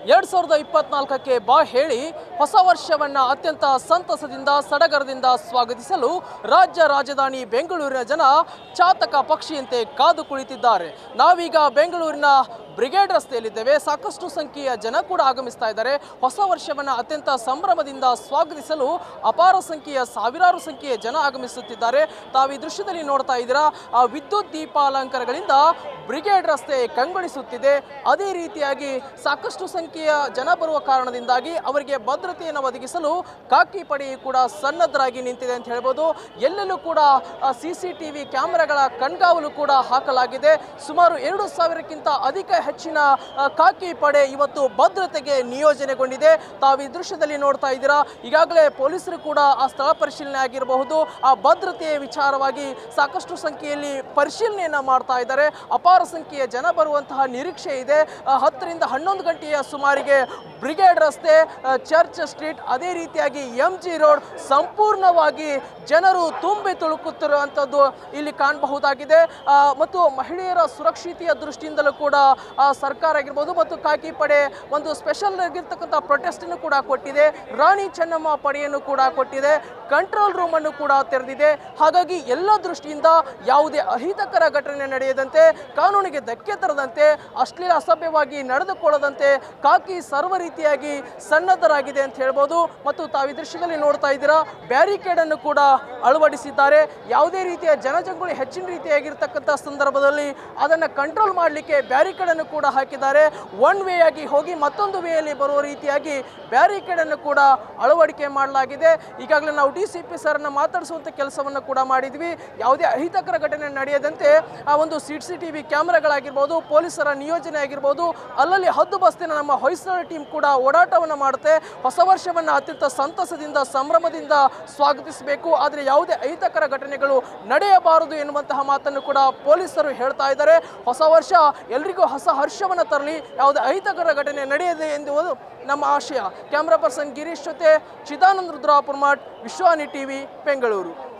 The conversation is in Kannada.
2024ಕ್ಕೆ ಬಾ ಹೇಳಿ ಹೊಸ ವರ್ಷವನ್ನ ಅತ್ಯಂತ ಸಂತಸದಿಂದ ಸಡಗರದಿಂದ ಸ್ವಾಗತಿಸಲು ರಾಜ್ಯ ರಾಜಧಾನಿ ಬೆಂಗಳೂರಿನ ಜನ ಚಾತಕ ಪಕ್ಷಿಯಂತೆ ಕಾದು ಕುಳಿತಿದ್ದಾರೆ. ನಾವೀಗ ಬೆಂಗಳೂರಿನ ಬ್ರಿಗೇಡ್ ರಸ್ತೆಯಲ್ಲಿದ್ದೇವೆ. ಸಾಕಷ್ಟು ಸಂಖ್ಯೆಯ ಜನ ಕೂಡ ಆಗಮಿಸ್ತಾ ಇದ್ದಾರೆ. ಹೊಸ ವರ್ಷವನ್ನ ಅತ್ಯಂತ ಸಂಭ್ರಮದಿಂದ ಸ್ವಾಗತಿಸಲು ಅಪಾರ ಸಂಖ್ಯೆಯ ಸಾವಿರಾರು ಸಂಖ್ಯೆಯ ಜನ ಆಗಮಿಸುತ್ತಿದ್ದಾರೆ. ತಾವು ಈ ದೃಶ್ಯದಲ್ಲಿ ನೋಡ್ತಾ ಇದ್ದೀರಾ, ಆ ವಿದ್ಯುತ್ ದೀಪಾಲಂಕಾರಗಳಿಂದ ಬ್ರಿಗೇಡ್ ರಸ್ತೆ ಕಂಗೊಳಿಸುತ್ತಿದೆ. ಅದೇ ರೀತಿಯಾಗಿ ಸಾಕಷ್ಟು ಸಂಖ್ಯೆಯ ಜನ ಬರುವ ಕಾರಣದಿಂದಾಗಿ ಅವರಿಗೆ ಭದ್ರತೆಯನ್ನು ಒದಗಿಸಲು ಖಾಕಿ ಪಡೆ ಕೂಡ ಸನ್ನದ್ಧರಾಗಿ ನಿಂತಿದೆ ಅಂತ ಹೇಳ್ಬೋದು. ಎಲ್ಲೆಲ್ಲೂ ಕೂಡ CCTV ಕ್ಯಾಮೆರಾಗಳ ಕಣ್ಗಾವಲು ಕೂಡ ಹಾಕಲಾಗಿದೆ. ಸುಮಾರು 2,000ಕ್ಕಿಂತ ಅಧಿಕ ಹೆಚ್ಚಿನ ಖಾಕಿ ಪಡೆ ಇವತ್ತು ಭದ್ರತೆಗೆ ನಿಯೋಜನೆಗೊಂಡಿದೆ. ತಾವು ಈ ದೃಶ್ಯದಲ್ಲಿ ನೋಡ್ತಾ ಇದ್ದೀರಾ, ಈಗಾಗಲೇ ಪೊಲೀಸರು ಕೂಡ ಆ ಸ್ಥಳ ಪರಿಶೀಲನೆ ಆಗಿರಬಹುದು, ಆ ಭದ್ರತೆಯ ವಿಚಾರವಾಗಿ ಸಾಕಷ್ಟು ಸಂಖ್ಯೆಯಲ್ಲಿ ಪರಿಶೀಲನೆಯನ್ನ ಮಾಡ್ತಾ ಇದ್ದಾರೆ. ಅಪಾರ ಸಂಖ್ಯೆಯ ಜನ ಬರುವಂತಹ ನಿರೀಕ್ಷೆ ಇದೆ. 10 ರಿಂದ 11 ಗಂಟೆಯ ಸುಮಾರಿಗೆ ಬ್ರಿಗೇಡ್ ರಸ್ತೆ, ಚರ್ಚ್ ಸ್ಟ್ರೀಟ್, ಅದೇ ರೀತಿಯಾಗಿ MG ರೋಡ್ ಸಂಪೂರ್ಣವಾಗಿ ಜನರು ತುಂಬಿ ತುಳುಕುತ್ತಿರುವಂಥದ್ದು ಇಲ್ಲಿ ಕಾಣಬಹುದಾಗಿದೆ. ಮತ್ತು ಮಹಿಳೆಯರ ಸುರಕ್ಷತೆಯ ದೃಷ್ಟಿಯಿಂದಲೂ ಕೂಡ ಸರ್ಕಾರ ಆಗಿರ್ಬೋದು ಮತ್ತು ಖಾಕಿ ಪಡೆ ಒಂದು ಸ್ಪೆಷಲ್ ಆಗಿರ್ತಕ್ಕಂಥ ಪ್ರೊಟೆಸ್ಟ್ ಅನ್ನು ಕೂಡ ಕೊಟ್ಟಿದೆ. ರಾಣಿ ಚೆನ್ನಮ್ಮ ಪಡೆಯನ್ನು ಕೂಡ ಕೊಟ್ಟಿದೆ. ಕಂಟ್ರೋಲ್ ರೂಮ್ ಅನ್ನು ಕೂಡ ತೆರೆದಿದೆ. ಹಾಗಾಗಿ ಎಲ್ಲ ದೃಷ್ಟಿಯಿಂದ ಯಾವುದೇ ಅಹಿತಕರ ಘಟನೆ ನಡೆಯದಂತೆ, ಕಾನೂನಿಗೆ ಧಕ್ಕೆ ತರದಂತೆ, ಅಶ್ಲೀಲ ಅಸಭ್ಯವಾಗಿ ನಡೆದುಕೊಳ್ಳದಂತೆ ಖಾಕಿ ಸರ್ವ ರೀತಿಯಾಗಿ ಸನ್ನದ್ಧರಾಗಿದೆ ಅಂತ ಹೇಳ್ಬೋದು. ಮತ್ತು ತಾವು ಈ ದೃಶ್ಯದಲ್ಲಿ ನೋಡ್ತಾ ಇದ್ದೀರಾ, ಬ್ಯಾರಿಕೇಡ್ ಅನ್ನು ಕೂಡ ಅಳವಡಿಸಿದ್ದಾರೆ. ಯಾವುದೇ ರೀತಿಯ ಜನಜಂಗುಳಿ ಹೆಚ್ಚಿನ ರೀತಿಯಾಗಿರ್ತಕ್ಕಂಥ ಸಂದರ್ಭದಲ್ಲಿ ಅದನ್ನು ಕಂಟ್ರೋಲ್ ಮಾಡಲಿಕ್ಕೆ ಬ್ಯಾರಿಕೇಡ್ ಅನ್ನು ಕೂಡ ಹಾಕಿದ್ದಾರೆ. ಒನ್ ವೇ ಆಗಿ ಹೋಗಿ ಮತ್ತೊಂದು ವೇಯಲ್ಲಿ ಬರುವ ರೀತಿಯಾಗಿ ಬ್ಯಾರಿಕೇಡ್ ಅನ್ನು ಕೂಡ ಅಳವಡಿಕೆ ಮಾಡಲಾಗಿದೆ. ಈಗಾಗಲೇ ನಾವು DCP ಸರ್ನ ಮಾತಾಡಿಸುವಂಥ ಕೆಲಸವನ್ನು ಕೂಡ ಮಾಡಿದ್ವಿ. ಯಾವುದೇ ಅಹಿತಕರ ಘಟನೆ ನಡೆಯದಂತೆ ಆ ಒಂದು CCTV ಕ್ಯಾಮೆರಾಗಳಾಗಿರ್ಬೋದು, ಪೊಲೀಸರ ನಿಯೋಜನೆ ಆಗಿರ್ಬೋದು, ಅಲ್ಲಲ್ಲಿ ಹದ್ದು ಬಸ್ತಿನ ನಮ್ಮ ಹೊಯ್ಸಳ ಟೀಮ್ ಕೂಡ ಓಡಾಟವನ್ನು ಮಾಡುತ್ತೆ. ಹೊಸ ವರ್ಷವನ್ನು ಅತ್ಯಂತ ಸಂತಸದಿಂದ ಸಂಭ್ರಮದಿಂದ ಸ್ವಾಗತಿಸಬೇಕು, ಆದರೆ ಯಾವುದೇ ಅಹಿತಕರ ಘಟನೆಗಳು ನಡೆಯಬಾರದು ಎನ್ನುವಂತಹ ಮಾತನ್ನು ಕೂಡ ಪೊಲೀಸರು ಹೇಳ್ತಾ ಇದ್ದಾರೆ. ಹೊಸ ವರ್ಷ ಎಲ್ರಿಗೂ ಹೊಸ ಹರ್ಷವನ್ನು ತರಲಿ, ಯಾವುದೇ ಅಹಿತಕರ ಘಟನೆ ನಡೆಯದೆ ಎನ್ನುವುದು ನಮ್ಮ ಆಶಯ. ಕ್ಯಾಮ್ರಾ ಪರ್ಸನ್ ಗಿರೀಶ್ ಜೊತೆ ಚಿದಾನಂದ ರುದ್ರಾಪುರ್ಮಠ್, ವಿಶ್ವಾನಿ TV, ಬೆಂಗಳೂರು.